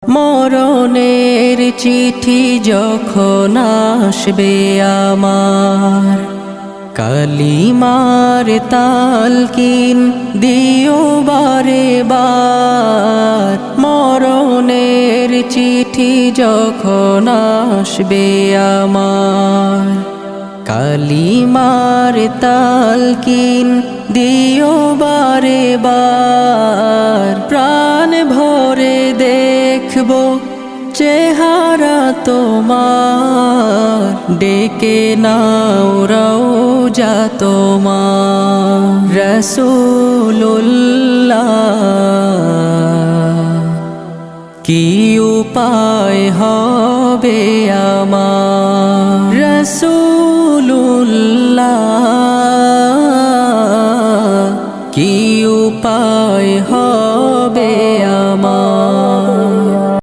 মরণের চিঠি যখন আসবে আমার, কালিমার তালকিন দিও বারে বার। মরণের চিঠি যখন আসবে আমার, কালিমার তালকিন দিও বারে বার। প্রাণ ভরে দেখব চেহারা তোমার, ডেকে নাও রওজা তোমার। রাসূলুল্লাহ কি উপায় হবে আমার, রাসূলুল্লাহ কি উপায় হবে